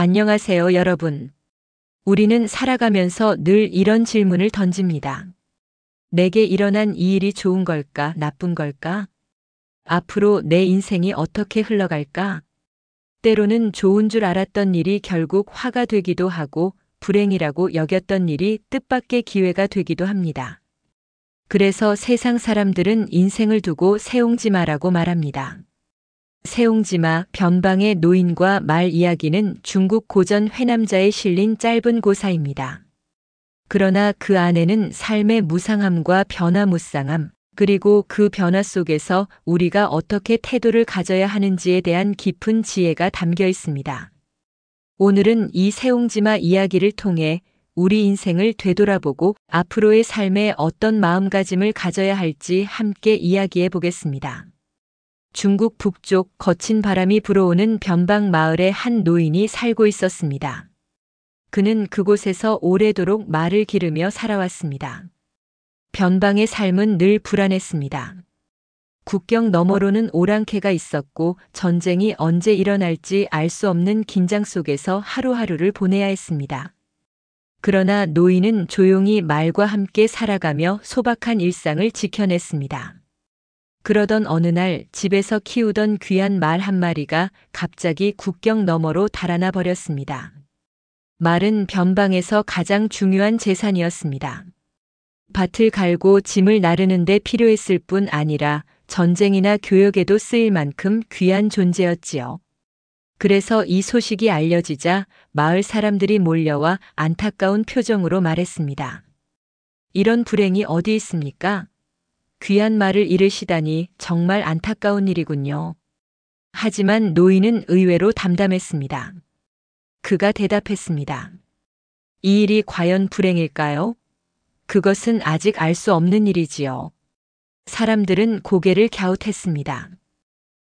안녕하세요, 여러분. 우리는 살아가면서 늘 이런 질문을 던집니다. 내게 일어난 이 일이 좋은 걸까, 나쁜 걸까? 앞으로 내 인생이 어떻게 흘러갈까? 때로는 좋은 줄 알았던 일이 결국 화가 되기도 하고 불행이라고 여겼던 일이 뜻밖의 기회가 되기도 합니다. 그래서 세상 사람들은 인생을 두고 세옹지마라고 말합니다. 세옹지마, 변방의 노인과 말 이야기는 중국 고전 회남자에 실린 짧은 고사입니다. 그러나 그 안에는 삶의 무상함과 변화무쌍함, 그리고 그 변화 속에서 우리가 어떻게 태도를 가져야 하는지에 대한 깊은 지혜가 담겨 있습니다. 오늘은 이 세옹지마 이야기를 통해 우리 인생을 되돌아보고 앞으로의 삶에 어떤 마음가짐을 가져야 할지 함께 이야기해 보겠습니다. 중국 북쪽 거친 바람이 불어오는 변방 마을에 한 노인이 살고 있었습니다. 그는 그곳에서 오래도록 말을 기르며 살아왔습니다. 변방의 삶은 늘 불안했습니다. 국경 너머로는 오랑캐가 있었고 전쟁이 언제 일어날지 알 수 없는 긴장 속에서 하루하루를 보내야 했습니다. 그러나 노인은 조용히 말과 함께 살아가며 소박한 일상을 지켜냈습니다. 그러던 어느 날 집에서 키우던 귀한 말 한 마리가 갑자기 국경 너머로 달아나 버렸습니다. 말은 변방에서 가장 중요한 재산이었습니다. 밭을 갈고 짐을 나르는 데 필요했을 뿐 아니라 전쟁이나 교역에도 쓰일 만큼 귀한 존재였지요. 그래서 이 소식이 알려지자 마을 사람들이 몰려와 안타까운 표정으로 말했습니다. 이런 불행이 어디 있습니까? 귀한 말을 잃으시다니 정말 안타까운 일이군요. 하지만 노인은 의외로 담담했습니다. 그가 대답했습니다. 이 일이 과연 불행일까요? 그것은 아직 알 수 없는 일이지요. 사람들은 고개를 갸웃했습니다.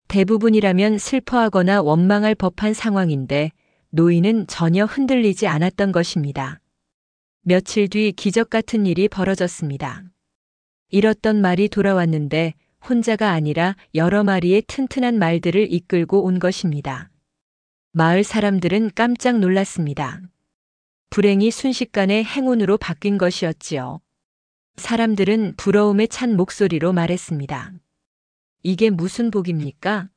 대부분이라면 슬퍼하거나 원망할 법한 상황인데 노인은 전혀 흔들리지 않았던 것입니다. 며칠 뒤 기적 같은 일이 벌어졌습니다. 잃었던 말이 돌아왔는데 혼자가 아니라 여러 마리의 튼튼한 말들을 이끌고 온 것입니다. 마을 사람들은 깜짝 놀랐습니다. 불행이 순식간에 행운으로 바뀐 것이었지요. 사람들은 부러움에 찬 목소리로 말했습니다. 이게 무슨 복입니까?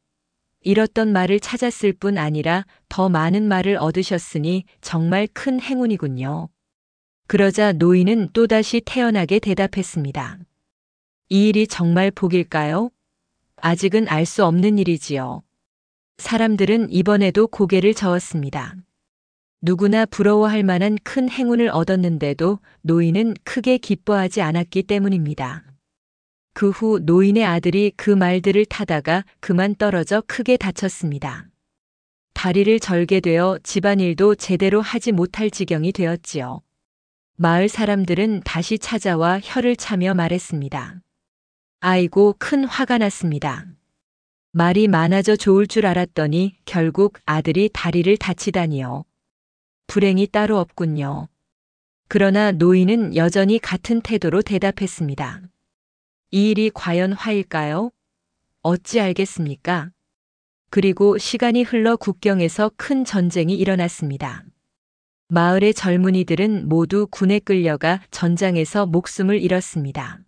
잃었던 말을 찾았을 뿐 아니라 더 많은 말을 얻으셨으니 정말 큰 행운이군요. 그러자 노인은 또다시 태연하게 대답했습니다. 이 일이 정말 복일까요? 아직은 알 수 없는 일이지요. 사람들은 이번에도 고개를 저었습니다. 누구나 부러워할 만한 큰 행운을 얻었는데도 노인은 크게 기뻐하지 않았기 때문입니다. 그 후 노인의 아들이 그 말들을 타다가 그만 떨어져 크게 다쳤습니다. 다리를 절게 되어 집안일도 제대로 하지 못할 지경이 되었지요. 마을 사람들은 다시 찾아와 혀를 차며 말했습니다. 아이고, 큰 화가 났습니다. 말이 많아져 좋을 줄 알았더니 결국 아들이 다리를 다치다니요. 불행이 따로 없군요. 그러나 노인은 여전히 같은 태도로 대답했습니다. 이 일이 과연 화일까요? 어찌 알겠습니까? 그리고 시간이 흘러 국경에서 큰 전쟁이 일어났습니다. 마을의 젊은이들은 모두 군에 끌려가 전장에서 목숨을 잃었습니다.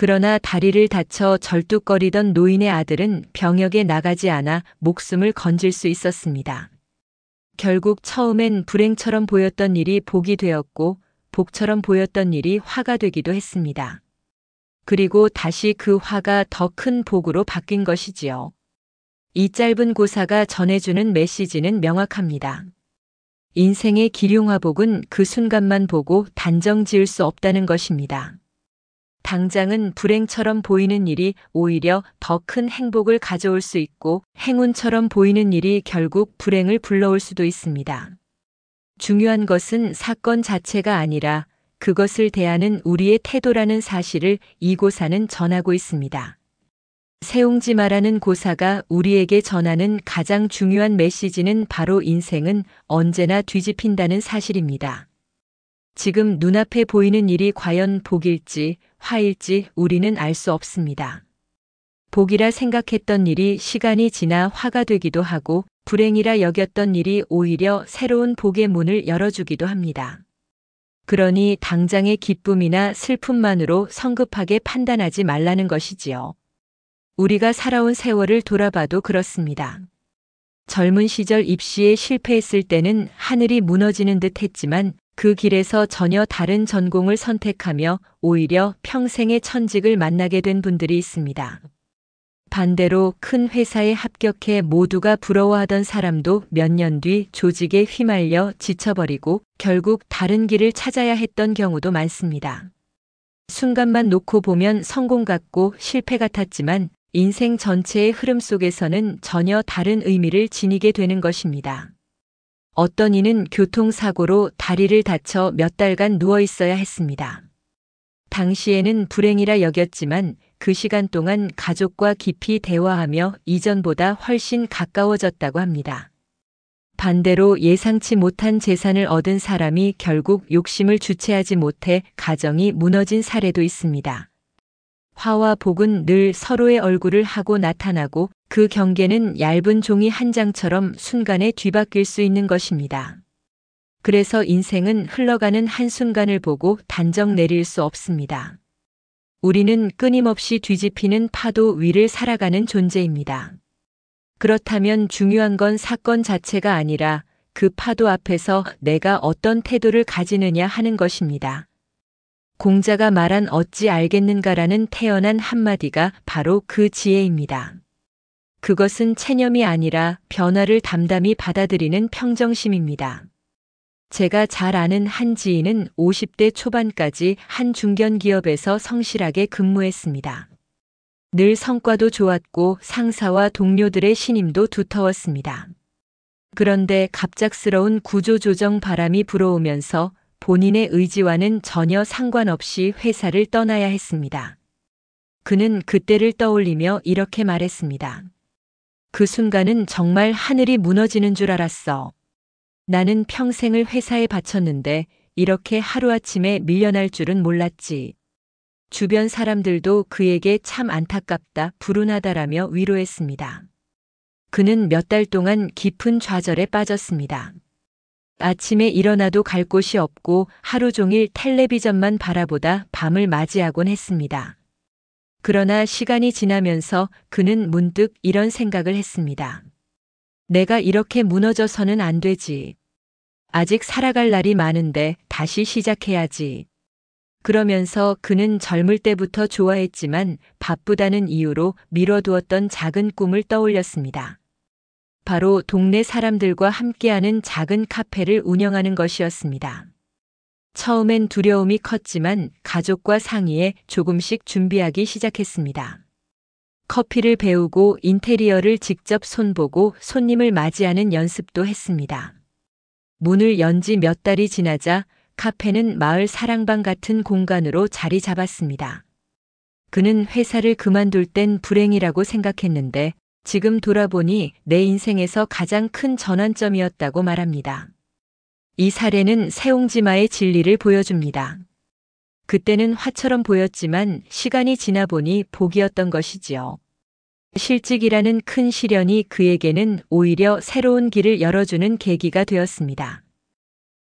그러나 다리를 다쳐 절뚝거리던 노인의 아들은 병역에 나가지 않아 목숨을 건질 수 있었습니다. 결국 처음엔 불행처럼 보였던 일이 복이 되었고 복처럼 보였던 일이 화가 되기도 했습니다. 그리고 다시 그 화가 더 큰 복으로 바뀐 것이지요. 이 짧은 고사가 전해주는 메시지는 명확합니다. 인생의 기륭화복은 그 순간만 보고 단정 지을 수 없다는 것입니다. 당장은 불행처럼 보이는 일이 오히려 더 큰 행복을 가져올 수 있고 행운처럼 보이는 일이 결국 불행을 불러올 수도 있습니다. 중요한 것은 사건 자체가 아니라 그것을 대하는 우리의 태도라는 사실을 이 고사는 전하고 있습니다. 세옹지마라는 고사가 우리에게 전하는 가장 중요한 메시지는 바로 인생은 언제나 뒤집힌다는 사실입니다. 지금 눈앞에 보이는 일이 과연 복일지 화일지 우리는 알 수 없습니다. 복이라 생각했던 일이 시간이 지나 화가 되기도 하고 불행이라 여겼던 일이 오히려 새로운 복의 문을 열어주기도 합니다. 그러니 당장의 기쁨이나 슬픔만으로 성급하게 판단하지 말라는 것이지요. 우리가 살아온 세월을 돌아봐도 그렇습니다. 젊은 시절 입시에 실패했을 때는 하늘이 무너지는 듯 했지만 그 길에서 전혀 다른 전공을 선택하며 오히려 평생의 천직을 만나게 된 분들이 있습니다. 반대로 큰 회사에 합격해 모두가 부러워하던 사람도 몇 년 뒤 조직에 휘말려 지쳐버리고 결국 다른 길을 찾아야 했던 경우도 많습니다. 순간만 놓고 보면 성공 같고 실패 같았지만 인생 전체의 흐름 속에서는 전혀 다른 의미를 지니게 되는 것입니다. 어떤 이는 교통사고로 다리를 다쳐 몇 달간 누워 있어야 했습니다. 당시에는 불행이라 여겼지만 그 시간 동안 가족과 깊이 대화하며 이전보다 훨씬 가까워졌다고 합니다. 반대로 예상치 못한 재산을 얻은 사람이 결국 욕심을 주체하지 못해 가정이 무너진 사례도 있습니다. 화와 복은 늘 서로의 얼굴을 하고 나타나고 그 경계는 얇은 종이 한 장처럼 순간에 뒤바뀔 수 있는 것입니다. 그래서 인생은 흘러가는 한순간을 보고 단정 내릴 수 없습니다. 우리는 끊임없이 뒤집히는 파도 위를 살아가는 존재입니다. 그렇다면 중요한 건 사건 자체가 아니라 그 파도 앞에서 내가 어떤 태도를 가지느냐 하는 것입니다. 공자가 말한 어찌 알겠는가라는 태연한 한마디가 바로 그 지혜입니다. 그것은 체념이 아니라 변화를 담담히 받아들이는 평정심입니다. 제가 잘 아는 한 지인은 50대 초반까지 한 중견 기업에서 성실하게 근무했습니다. 늘 성과도 좋았고 상사와 동료들의 신임도 두터웠습니다. 그런데 갑작스러운 구조조정 바람이 불어오면서 본인의 의지와는 전혀 상관없이 회사를 떠나야 했습니다. 그는 그때를 떠올리며 이렇게 말했습니다. 그 순간은 정말 하늘이 무너지는 줄 알았어. 나는 평생을 회사에 바쳤는데 이렇게 하루아침에 밀려날 줄은 몰랐지. 주변 사람들도 그에게 참 안타깝다, 불운하다라며 위로했습니다. 그는 몇 달 동안 깊은 좌절에 빠졌습니다. 아침에 일어나도 갈 곳이 없고 하루 종일 텔레비전만 바라보다 밤을 맞이하곤 했습니다. 그러나 시간이 지나면서 그는 문득 이런 생각을 했습니다. 내가 이렇게 무너져서는 안 되지. 아직 살아갈 날이 많은데 다시 시작해야지. 그러면서 그는 젊을 때부터 좋아했지만 바쁘다는 이유로 미뤄두었던 작은 꿈을 떠올렸습니다. 바로 동네 사람들과 함께하는 작은 카페를 운영하는 것이었습니다. 처음엔 두려움이 컸지만 가족과 상의해 조금씩 준비하기 시작했습니다. 커피를 배우고 인테리어를 직접 손보고 손님을 맞이하는 연습도 했습니다. 문을 연 지 몇 달이 지나자 카페는 마을 사랑방 같은 공간으로 자리 잡았습니다. 그는 회사를 그만둘 땐 불행이라고 생각했는데 지금 돌아보니 내 인생에서 가장 큰 전환점이었다고 말합니다. 이 사례는 세옹지마의 진리를 보여줍니다. 그때는 화처럼 보였지만 시간이 지나 보니 복이었던 것이지요. 실직이라는 큰 시련이 그에게는 오히려 새로운 길을 열어주는 계기가 되었습니다.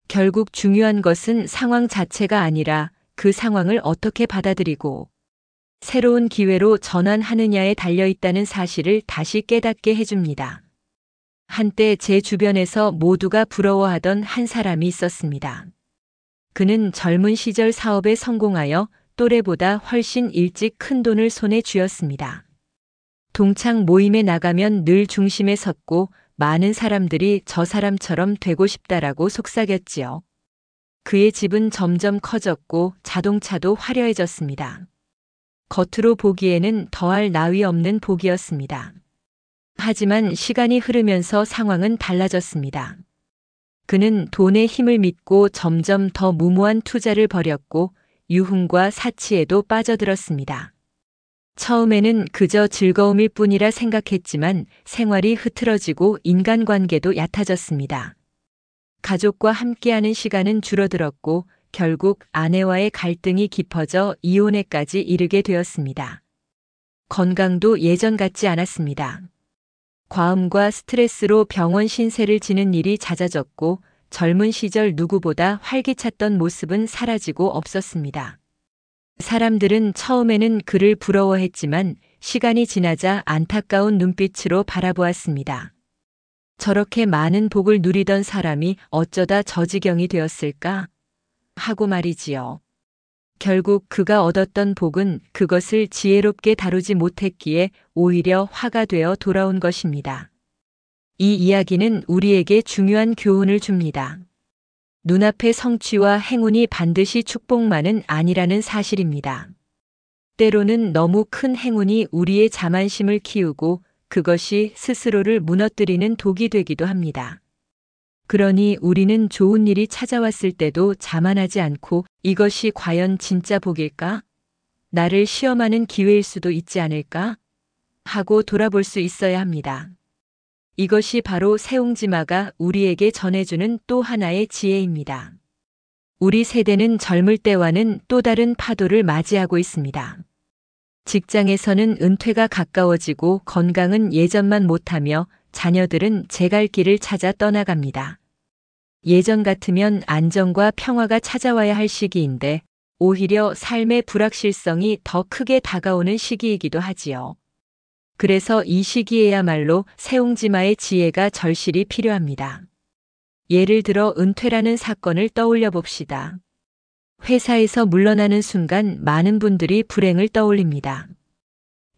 결국 중요한 것은 상황 자체가 아니라 그 상황을 어떻게 받아들이고 새로운 기회로 전환하느냐에 달려있다는 사실을 다시 깨닫게 해줍니다. 한때 제 주변에서 모두가 부러워하던 한 사람이 있었습니다. 그는 젊은 시절 사업에 성공하여 또래보다 훨씬 일찍 큰 돈을 손에 쥐었습니다. 동창 모임에 나가면 늘 중심에 섰고 많은 사람들이 저 사람처럼 되고 싶다라고 속삭였지요. 그의 집은 점점 커졌고 자동차도 화려해졌습니다. 겉으로 보기에는 더할 나위 없는 복이었습니다. 하지만 시간이 흐르면서 상황은 달라졌습니다. 그는 돈의 힘을 믿고 점점 더 무모한 투자를 벌였고 유흥과 사치에도 빠져들었습니다. 처음에는 그저 즐거움일 뿐이라 생각했지만 생활이 흐트러지고 인간관계도 얕아졌습니다. 가족과 함께하는 시간은 줄어들었고 결국 아내와의 갈등이 깊어져 이혼에까지 이르게 되었습니다. 건강도 예전 같지 않았습니다. 과음과 스트레스로 병원 신세를 지는 일이 잦아졌고 젊은 시절 누구보다 활기찼던 모습은 사라지고 없었습니다. 사람들은 처음에는 그를 부러워했지만 시간이 지나자 안타까운 눈빛으로 바라보았습니다. 저렇게 많은 복을 누리던 사람이 어쩌다 저 지경이 되었을까? 하고 말이지요. 결국 그가 얻었던 복은 그것을 지혜롭게 다루지 못했기에 오히려 화가 되어 돌아온 것입니다. 이 이야기는 우리에게 중요한 교훈을 줍니다. 눈앞의 성취와 행운이 반드시 축복만은 아니라는 사실입니다. 때로는 너무 큰 행운이 우리의 자만심을 키우고 그것이 스스로를 무너뜨리는 독이 되기도 합니다. 그러니 우리는 좋은 일이 찾아왔을 때도 자만하지 않고 이것이 과연 진짜 복일까? 나를 시험하는 기회일 수도 있지 않을까? 하고 돌아볼 수 있어야 합니다. 이것이 바로 세옹지마가 우리에게 전해주는 또 하나의 지혜입니다. 우리 세대는 젊을 때와는 또 다른 파도를 맞이하고 있습니다. 직장에서는 은퇴가 가까워지고 건강은 예전만 못하며 자녀들은 제 갈 길을 찾아 떠나갑니다. 예전 같으면 안정과 평화가 찾아와야 할 시기인데 오히려 삶의 불확실성이 더 크게 다가오는 시기이기도 하지요. 그래서 이 시기에야말로 세옹지마의 지혜가 절실히 필요합니다. 예를 들어 은퇴라는 사건을 떠올려 봅시다. 회사에서 물러나는 순간 많은 분들이 불행을 떠올립니다.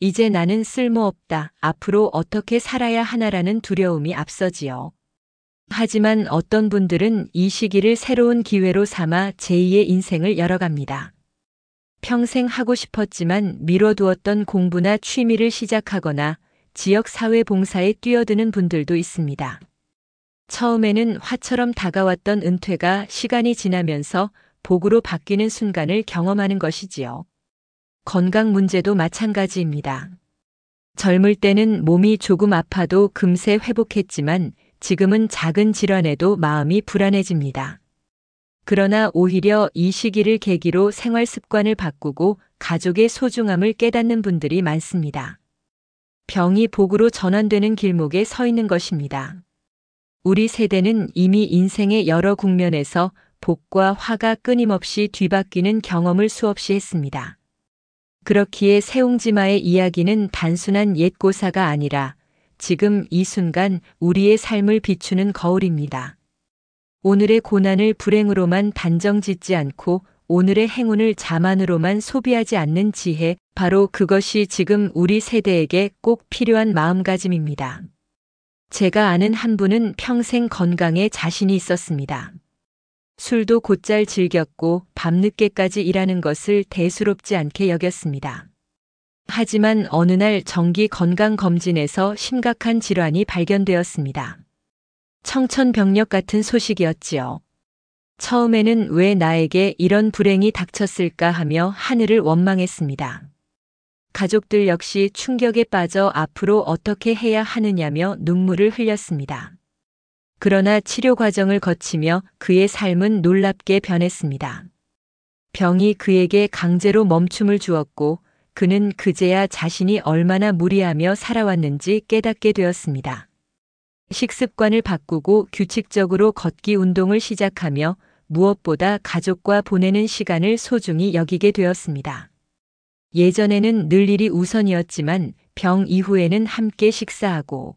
이제 나는 쓸모없다. 앞으로 어떻게 살아야 하나라는 두려움이 앞서지요. 하지만 어떤 분들은 이 시기를 새로운 기회로 삼아 제2의 인생을 열어갑니다. 평생 하고 싶었지만 미뤄두었던 공부나 취미를 시작하거나 지역사회 봉사에 뛰어드는 분들도 있습니다. 처음에는 화처럼 다가왔던 은퇴가 시간이 지나면서 복으로 바뀌는 순간을 경험하는 것이지요. 건강 문제도 마찬가지입니다. 젊을 때는 몸이 조금 아파도 금세 회복했지만 지금은 작은 질환에도 마음이 불안해집니다. 그러나 오히려 이 시기를 계기로 생활 습관을 바꾸고 가족의 소중함을 깨닫는 분들이 많습니다. 병이 복으로 전환되는 길목에 서 있는 것입니다. 우리 세대는 이미 인생의 여러 국면에서 복과 화가 끊임없이 뒤바뀌는 경험을 수없이 했습니다. 그렇기에 세옹지마의 이야기는 단순한 옛 고사가 아니라 지금 이 순간 우리의 삶을 비추는 거울입니다. 오늘의 고난을 불행으로만 단정 짓지 않고 오늘의 행운을 자만으로만 소비하지 않는 지혜, 바로 그것이 지금 우리 세대에게 꼭 필요한 마음가짐입니다. 제가 아는 한 분은 평생 건강에 자신이 있었습니다. 술도 곧잘 즐겼고 밤늦게까지 일하는 것을 대수롭지 않게 여겼습니다. 하지만 어느 날 정기 건강검진에서 심각한 질환이 발견되었습니다. 청천벽력 같은 소식이었지요. 처음에는 왜 나에게 이런 불행이 닥쳤을까 하며 하늘을 원망했습니다. 가족들 역시 충격에 빠져 앞으로 어떻게 해야 하느냐며 눈물을 흘렸습니다. 그러나 치료 과정을 거치며 그의 삶은 놀랍게 변했습니다. 병이 그에게 강제로 멈춤을 주었고 그는 그제야 자신이 얼마나 무리하며 살아왔는지 깨닫게 되었습니다. 식습관을 바꾸고 규칙적으로 걷기 운동을 시작하며 무엇보다 가족과 보내는 시간을 소중히 여기게 되었습니다. 예전에는 늘 일이 우선이었지만 병 이후에는 함께 식사하고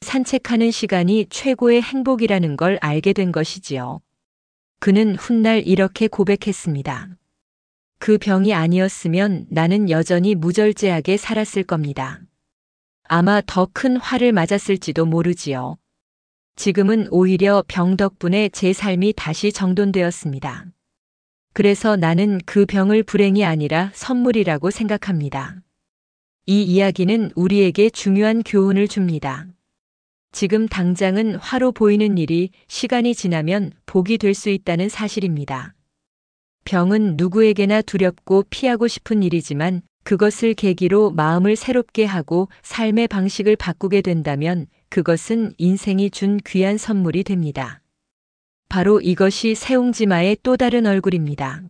산책하는 시간이 최고의 행복이라는 걸 알게 된 것이지요. 그는 훗날 이렇게 고백했습니다. 그 병이 아니었으면 나는 여전히 무절제하게 살았을 겁니다. 아마 더 큰 화를 맞았을지도 모르지요. 지금은 오히려 병 덕분에 제 삶이 다시 정돈되었습니다. 그래서 나는 그 병을 불행이 아니라 선물이라고 생각합니다. 이 이야기는 우리에게 중요한 교훈을 줍니다. 지금 당장은 화로 보이는 일이 시간이 지나면 복이 될 수 있다는 사실입니다. 병은 누구에게나 두렵고 피하고 싶은 일이지만 그것을 계기로 마음을 새롭게 하고 삶의 방식을 바꾸게 된다면 그것은 인생이 준 귀한 선물이 됩니다. 바로 이것이 세옹지마의 또 다른 얼굴입니다.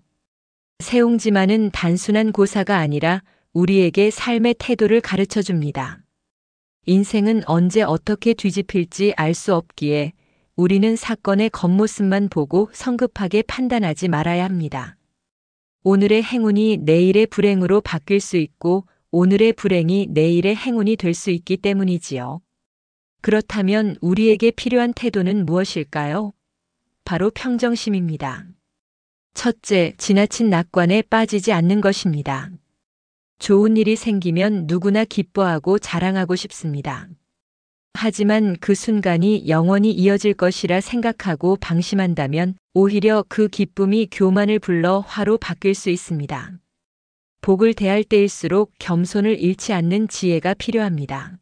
세옹지마는 단순한 고사가 아니라 우리에게 삶의 태도를 가르쳐 줍니다. 인생은 언제 어떻게 뒤집힐지 알 수 없기에 우리는 사건의 겉모습만 보고 성급하게 판단하지 말아야 합니다. 오늘의 행운이 내일의 불행으로 바뀔 수 있고 오늘의 불행이 내일의 행운이 될 수 있기 때문이지요. 그렇다면 우리에게 필요한 태도는 무엇일까요? 바로 평정심입니다. 첫째, 지나친 낙관에 빠지지 않는 것입니다. 좋은 일이 생기면 누구나 기뻐하고 자랑하고 싶습니다. 하지만 그 순간이 영원히 이어질 것이라 생각하고 방심한다면 오히려 그 기쁨이 교만을 불러 화로 바뀔 수 있습니다. 복을 대할 때일수록 겸손을 잃지 않는 지혜가 필요합니다.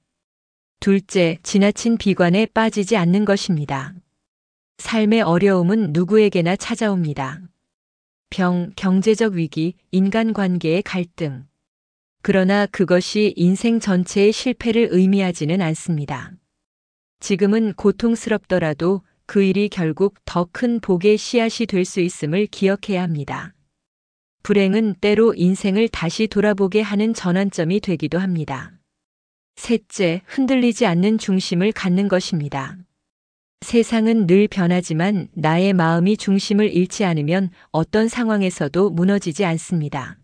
둘째, 지나친 비관에 빠지지 않는 것입니다. 삶의 어려움은 누구에게나 찾아옵니다. 병, 경제적 위기, 인간관계의 갈등. 그러나 그것이 인생 전체의 실패를 의미하지는 않습니다. 지금은 고통스럽더라도 그 일이 결국 더 큰 복의 씨앗이 될 수 있음을 기억해야 합니다. 불행은 때로 인생을 다시 돌아보게 하는 전환점이 되기도 합니다. 셋째, 흔들리지 않는 중심을 갖는 것입니다. 세상은 늘 변하지만 나의 마음이 중심을 잃지 않으면 어떤 상황에서도 무너지지 않습니다.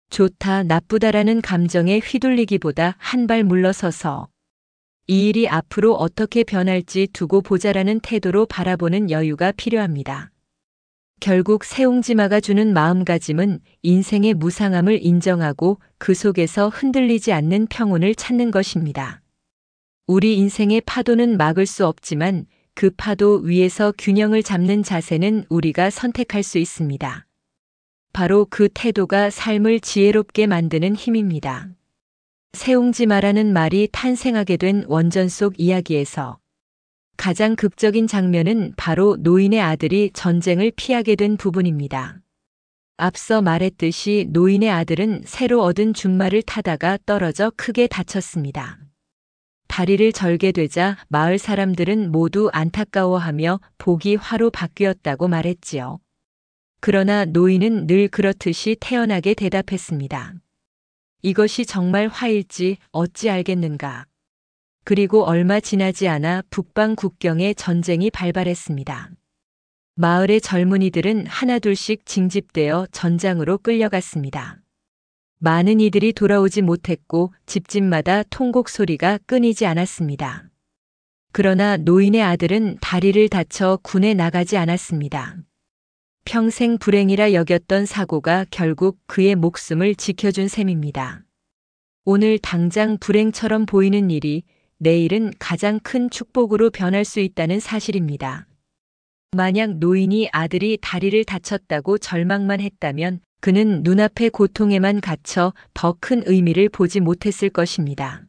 좋다, 나쁘다라는 감정에 휘둘리기보다 한 발 물러서서 이 일이 앞으로 어떻게 변할지 두고 보자라는 태도로 바라보는 여유가 필요합니다. 결국 세옹지마가 주는 마음가짐은 인생의 무상함을 인정하고 그 속에서 흔들리지 않는 평온을 찾는 것입니다. 우리 인생의 파도는 막을 수 없지만 그 파도 위에서 균형을 잡는 자세는 우리가 선택할 수 있습니다. 바로 그 태도가 삶을 지혜롭게 만드는 힘입니다. 세옹지마라는 말이 탄생하게 된 원전 속 이야기에서 가장 극적인 장면은 바로 노인의 아들이 전쟁을 피하게 된 부분입니다. 앞서 말했듯이 노인의 아들은 새로 얻은 준말을 타다가 떨어져 크게 다쳤습니다. 다리를 절게 되자 마을 사람들은 모두 안타까워하며 복이 화로 바뀌었다고 말했지요. 그러나 노인은 늘 그렇듯이 태연하게 대답했습니다. 이것이 정말 화일지 어찌 알겠는가. 그리고 얼마 지나지 않아 북방 국경에 전쟁이 발발했습니다. 마을의 젊은이들은 하나둘씩 징집되어 전장으로 끌려갔습니다. 많은 이들이 돌아오지 못했고 집집마다 통곡 소리가 끊이지 않았습니다. 그러나 노인의 아들은 다리를 다쳐 군에 나가지 않았습니다. 평생 불행이라 여겼던 사고가 결국 그의 목숨을 지켜준 셈입니다. 오늘 당장 불행처럼 보이는 일이 내일은 가장 큰 축복으로 변할 수 있다는 사실입니다. 만약 노인이 아들이 다리를 다쳤다고 절망만 했다면 그는 눈앞의 고통에만 갇혀 더 큰 의미를 보지 못했을 것입니다.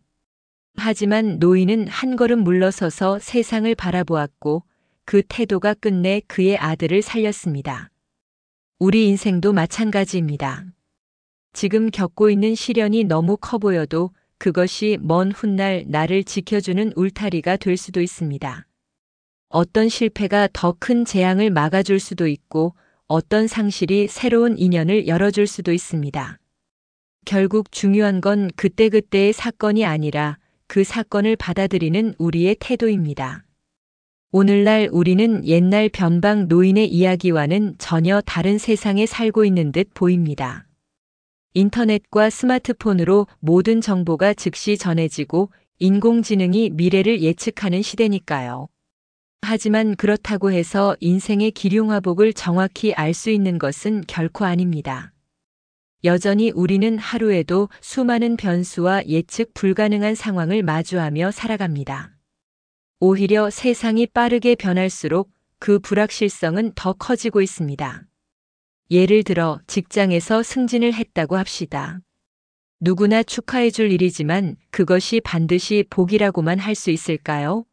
하지만 노인은 한 걸음 물러서서 세상을 바라보았고 그 태도가 끝내 그의 아들을 살렸습니다. 우리 인생도 마찬가지입니다. 지금 겪고 있는 시련이 너무 커 보여도 그것이 먼 훗날 나를 지켜주는 울타리가 될 수도 있습니다. 어떤 실패가 더 큰 재앙을 막아줄 수도 있고 어떤 상실이 새로운 인연을 열어줄 수도 있습니다. 결국 중요한 건 그때그때의 사건이 아니라 그 사건을 받아들이는 우리의 태도입니다. 오늘날 우리는 옛날 변방 노인의 이야기와는 전혀 다른 세상에 살고 있는 듯 보입니다. 인터넷과 스마트폰으로 모든 정보가 즉시 전해지고 인공지능이 미래를 예측하는 시대니까요. 하지만 그렇다고 해서 인생의 기륭화복을 정확히 알 수 있는 것은 결코 아닙니다. 여전히 우리는 하루에도 수많은 변수와 예측 불가능한 상황을 마주하며 살아갑니다. 오히려 세상이 빠르게 변할수록 그 불확실성은 더 커지고 있습니다. 예를 들어 직장에서 승진을 했다고 합시다. 누구나 축하해 줄 일이지만 그것이 반드시 복이라고만 할 수 있을까요?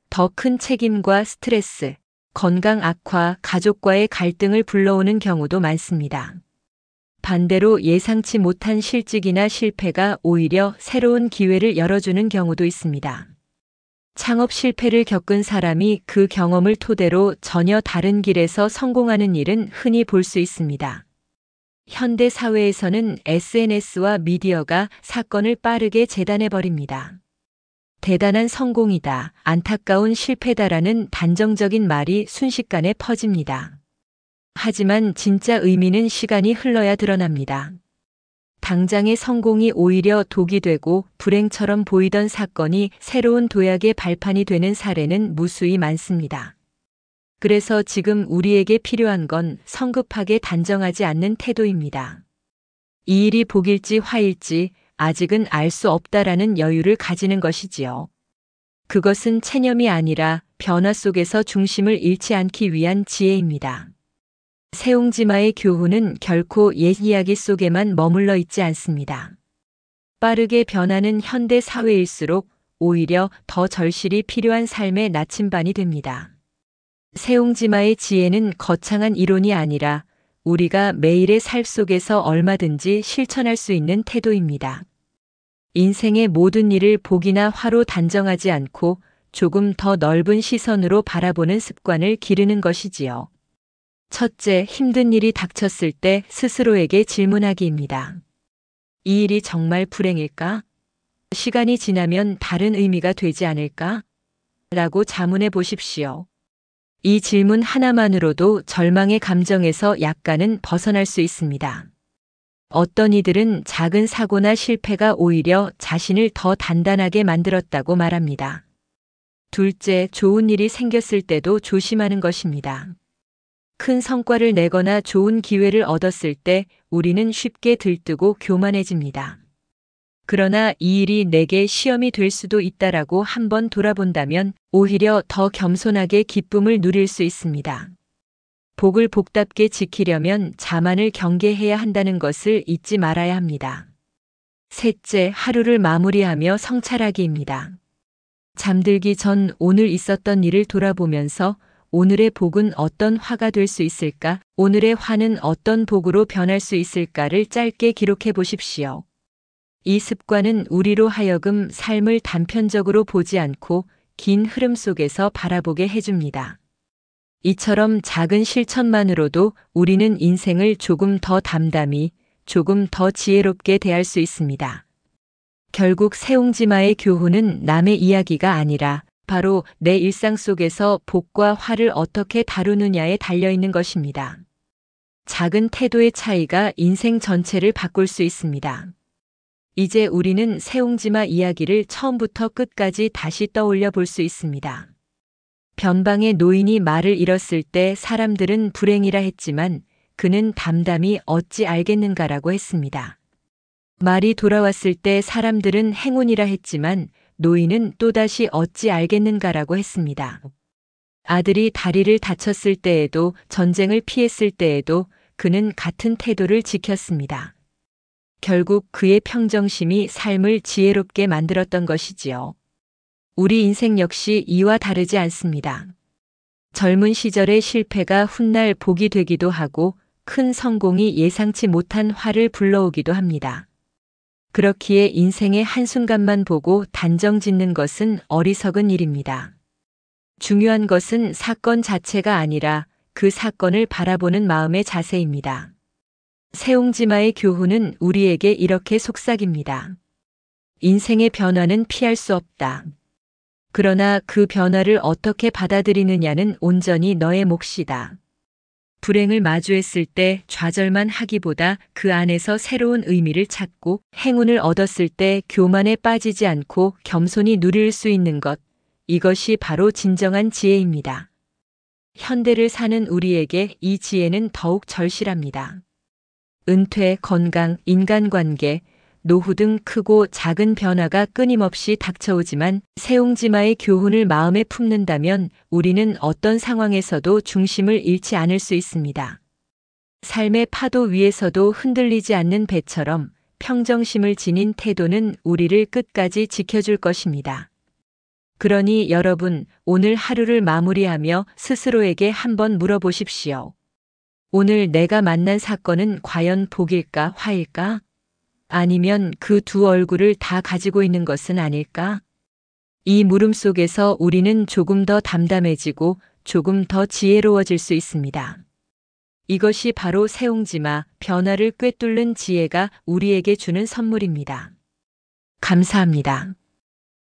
더 큰 책임과 스트레스, 건강 악화, 가족과의 갈등을 불러오는 경우도 많습니다. 반대로 예상치 못한 실직이나 실패가 오히려 새로운 기회를 열어주는 경우도 있습니다. 창업 실패를 겪은 사람이 그 경험을 토대로 전혀 다른 길에서 성공하는 일은 흔히 볼 수 있습니다. 현대 사회에서는 SNS와 미디어가 사건을 빠르게 재단해버립니다. 대단한 성공이다, 안타까운 실패다라는 단정적인 말이 순식간에 퍼집니다. 하지만 진짜 의미는 시간이 흘러야 드러납니다. 당장의 성공이 오히려 독이 되고 불행처럼 보이던 사건이 새로운 도약의 발판이 되는 사례는 무수히 많습니다. 그래서 지금 우리에게 필요한 건 성급하게 단정하지 않는 태도입니다. 이 일이 복일지 화일지 아직은 알 수 없다라는 여유를 가지는 것이지요. 그것은 체념이 아니라 변화 속에서 중심을 잃지 않기 위한 지혜입니다. 세옹지마의 교훈은 결코 옛 이야기 속에만 머물러 있지 않습니다. 빠르게 변하는 현대 사회일수록 오히려 더 절실히 필요한 삶의 나침반이 됩니다. 세옹지마의 지혜는 거창한 이론이 아니라 우리가 매일의 삶 속에서 얼마든지 실천할 수 있는 태도입니다. 인생의 모든 일을 복이나 화로 단정하지 않고 조금 더 넓은 시선으로 바라보는 습관을 기르는 것이지요. 첫째, 힘든 일이 닥쳤을 때 스스로에게 질문하기입니다. 이 일이 정말 불행일까? 시간이 지나면 다른 의미가 되지 않을까? 라고 자문해 보십시오. 이 질문 하나만으로도 절망의 감정에서 약간은 벗어날 수 있습니다. 어떤 이들은 작은 사고나 실패가 오히려 자신을 더 단단하게 만들었다고 말합니다. 둘째, 좋은 일이 생겼을 때도 조심하는 것입니다. 큰 성과를 내거나 좋은 기회를 얻었을 때 우리는 쉽게 들뜨고 교만해집니다. 그러나 이 일이 내게 시험이 될 수도 있다라고 한번 돌아본다면 오히려 더 겸손하게 기쁨을 누릴 수 있습니다. 복을 복답게 지키려면 자만을 경계해야 한다는 것을 잊지 말아야 합니다. 셋째, 하루를 마무리하며 성찰하기입니다. 잠들기 전 오늘 있었던 일을 돌아보면서 오늘의 복은 어떤 화가 될 수 있을까? 오늘의 화는 어떤 복으로 변할 수 있을까를 짧게 기록해 보십시오. 이 습관은 우리로 하여금 삶을 단편적으로 보지 않고 긴 흐름 속에서 바라보게 해줍니다. 이처럼 작은 실천만으로도 우리는 인생을 조금 더 담담히, 조금 더 지혜롭게 대할 수 있습니다. 결국 세옹지마의 교훈은 남의 이야기가 아니라 바로 내 일상 속에서 복과 화를 어떻게 다루느냐에 달려있는 것입니다. 작은 태도의 차이가 인생 전체를 바꿀 수 있습니다. 이제 우리는 세옹지마 이야기를 처음부터 끝까지 다시 떠올려 볼 수 있습니다. 변방의 노인이 말을 잃었을 때 사람들은 불행이라 했지만 그는 담담히 어찌 알겠는가라고 했습니다. 말이 돌아왔을 때 사람들은 행운이라 했지만 노인은 또다시 어찌 알겠는가라고 했습니다. 아들이 다리를 다쳤을 때에도 전쟁을 피했을 때에도 그는 같은 태도를 지켰습니다. 결국 그의 평정심이 삶을 지혜롭게 만들었던 것이지요. 우리 인생 역시 이와 다르지 않습니다. 젊은 시절의 실패가 훗날 복이 되기도 하고 큰 성공이 예상치 못한 화를 불러오기도 합니다. 그렇기에 인생의 한순간만 보고 단정 짓는 것은 어리석은 일입니다. 중요한 것은 사건 자체가 아니라 그 사건을 바라보는 마음의 자세입니다. 세옹지마의 교훈은 우리에게 이렇게 속삭입니다. 인생의 변화는 피할 수 없다. 그러나 그 변화를 어떻게 받아들이느냐는 온전히 너의 몫이다. 불행을 마주했을 때 좌절만 하기보다 그 안에서 새로운 의미를 찾고 행운을 얻었을 때 교만에 빠지지 않고 겸손히 누릴 수 있는 것, 이것이 바로 진정한 지혜입니다. 현대를 사는 우리에게 이 지혜는 더욱 절실합니다. 은퇴, 건강, 인간관계, 노후 등 크고 작은 변화가 끊임없이 닥쳐오지만 세옹지마의 교훈을 마음에 품는다면 우리는 어떤 상황에서도 중심을 잃지 않을 수 있습니다. 삶의 파도 위에서도 흔들리지 않는 배처럼 평정심을 지닌 태도는 우리를 끝까지 지켜줄 것입니다. 그러니 여러분, 오늘 하루를 마무리하며 스스로에게 한번 물어보십시오. 오늘 내가 만난 사건은 과연 복일까, 화일까? 아니면 그 두 얼굴을 다 가지고 있는 것은 아닐까? 이 물음 속에서 우리는 조금 더 담담해지고 조금 더 지혜로워질 수 있습니다. 이것이 바로 새옹지마, 변화를 꿰뚫는 지혜가 우리에게 주는 선물입니다. 감사합니다.